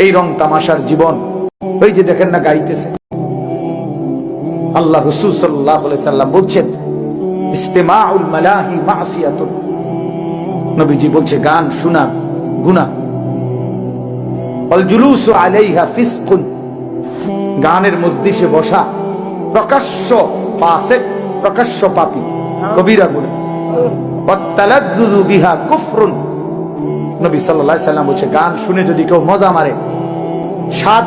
এই রং তামাশার জীবন। ওই যে দেখেন না গাইতেছে, আল্লাহ রাসূল সাল্লাল্লাহু আলাইহি সাল্লাম বলছেন ইস্তিমাউল মালাহি মাসিয়াতুন, নবীজি বলছে গান শোনা গুনাহ, ওয়াল জুলুসু আলাইহা ফিসকুন, গানের মজলিসে বসা প্রকাশ্য ফাসিক, প্রকাশ্য পাপী, কবিরা গুনাহ, ওয়াত তালাজ্জুজু বিহা কুফরুন, নবী সাল্লাল্লাহু আলাইহি সাল্লাম বলছে গান শুনে যদি কেউ মজা মারে, স্বাদ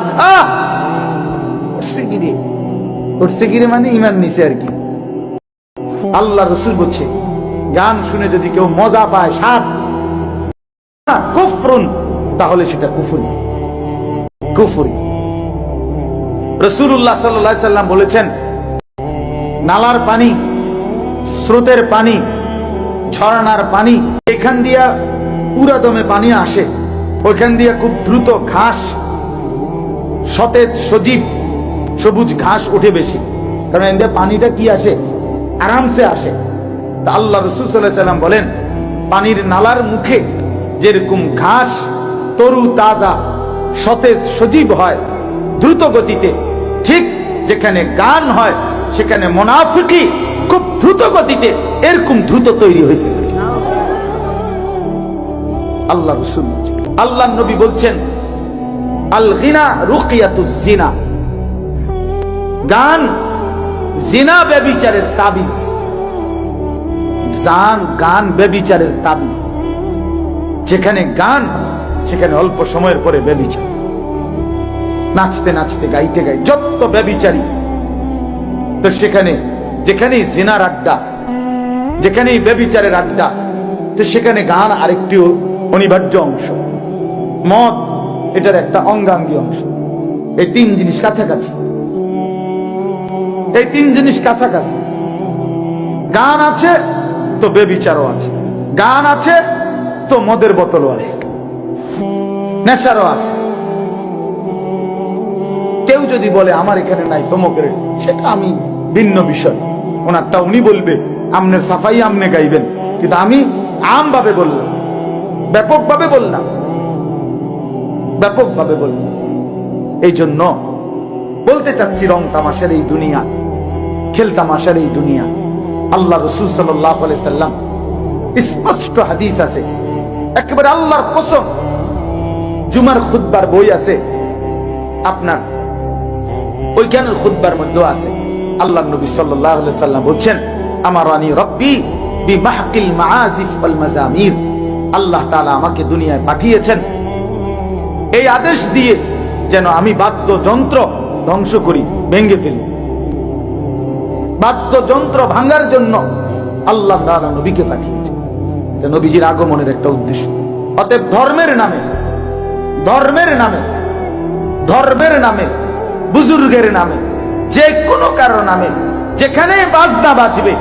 সিগিরে মানে ইমান নিছে আর কি। আল্লাহ রাসূল বলছে গান শুনে যদি কেউ মজা পায়, স্বাদ, কুফরুন, তাহলে সেটা কুফরি। কুফরি। রাসূলুল্লাহ সাল্লাল্লাহু আলাইহি সাল্লাম বলেছেন নালার পানি, স্রোতের পানি, ঝর্ণার পানি, এখান দিয়া পুরা দমে পানি আসে, ওইখান দিয়া খুব দ্রুত ঘাস, সতেজ সজীব সবুজ ঘাস ওঠে বেশি, কারণ এদের পানিটা কি আসে, আরামসে আসে। তা আল্লাহ রাসূল সাল্লাল্লাহু আলাইহি সাল্লাম বলেন পানির নালার মুখে যেরকম ঘাস তরু তাজা সতেজ সজীব হয় দ্রুত গতিতে, ঠিক যেখানে গান হয় সেখানে মুনাফিকি খুব দ্রুত গতিতে এরকম দ্রুত তৈরি হইতে থাকে। আল্লাহ রাসূল, আল্লাহ নবী বলছেন আল গিনা রুকিয়াতুজ জিনা, গান জিনা ব্যভিচারের তাবিজ। গান ব্যভিচারের তাবিজ, যেখানে গান সেখানে অল্প সময়ের পরে ব্যভিচার, নাচতে নাচতে গাইতে গাই যত ব্যভিচারী, তো সেখানে যেখানেই জিনার আড্ডা, যেখানেই ব্যভিচারের আড্ডা, তো সেখানে গান আরেকটি অনিবার্য অংশ, মদ এটার একটা অঙ্গাঙ্গী অংশ। এই তিন জিনিস কাছাকাছি, এই তিন জিনিস কাছাকাছি। গান আছে তো ব্যভিচারও আছে, গান আছে তো মদের বোতলও আছে, নেশারও আছে। কেউ যদি বলে আমার এখানে নাই তমকের, সেটা আমি ভিন্ন বিষয়, ওনারটা উনি বলবে, আমনের সাফাই আমনে গাইবেন, কিন্তু আমি আম ভাবে বললাম, ব্যাপকভাবে বললাম, ব্যাপকভাবে বললাম। এই জন্য বলতে চাচ্ছি রং তামাশার এই দুনিয়া, খেল তামাশার এই দুনিয়া, আল্লাহ রাসূল সাল্লাল্লাহু আলাইহি সাল্লাম স্পষ্ট হাদিস আছে, একেবারে আল্লাহর কসম, জুমার খুতবার বই আছে আপনার, ওইখানের খুতবার মধ্যে আছে আল্লাহ নবী সাল্লাল্লাহু আলাইহি সাল্লাম বলছেন আমারানি রব্বি বিমাহকিল মাআজিফ ওয়াল মাজামির, আল্লাহ তাআলা আমাকে দুনিয়ায় পাঠিয়েছেন এই আদেশ দিয়ে যেন আমি বাদ্যযন্ত্র ধ্বংস করি, ভেঙে ফেলি। বাদ্যযন্ত্র ভাঙার জন্য আল্লাহ তাআলা নবীকে পাঠিয়েছেন, এটা নবীজির আগমনের একটা উদ্দেশ্য। অতএব ধর্মের নামে, ধর্মের নামে, ধর্মের নামে, বুজুর্গের নামে, যে কোনো কারো নামে যেখানেই বাজনা বাজবে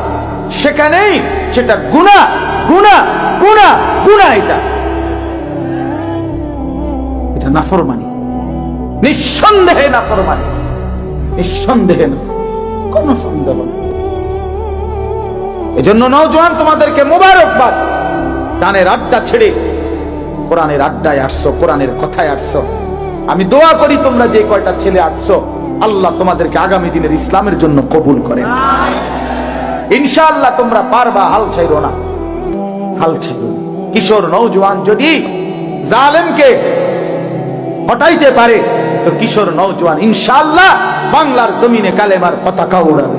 সেখানেই সেটা গুনাহ, গুনাহ, গুনাহ, গুনাহ। এটা নাফরমানি, নিঃসন্দেহে নাফরমানি, নিঃসন্দেহে নাফরমানি, কোন সন্দেহ নেই। এজন্য নওজোয়ান তোমাদেরকে মোবারকবাদ, গানের আড্ডা ছেড়ে কোরআনের আড্ডায় আসছো, কোরআনের কথায় আসছো। আমি দোয়া করি তোমরা যে কয়টা ছেলে আসছো, আল্লাহ তোমাদেরকে আগামী দিনের ইসলামের জন্য কবুল করেন ইনশাআল্লাহ। তোমরা পারবা, হাল ছাইরো না, হাল ছাইরো না। কিশোর নওজোয়ান যদি জালেমকে হটাইতে পারে তো কিশোর নওজোয়ান ইনশাআল্লাহ বাংলার জমিনে কালেমার পতাকা উড়াবে।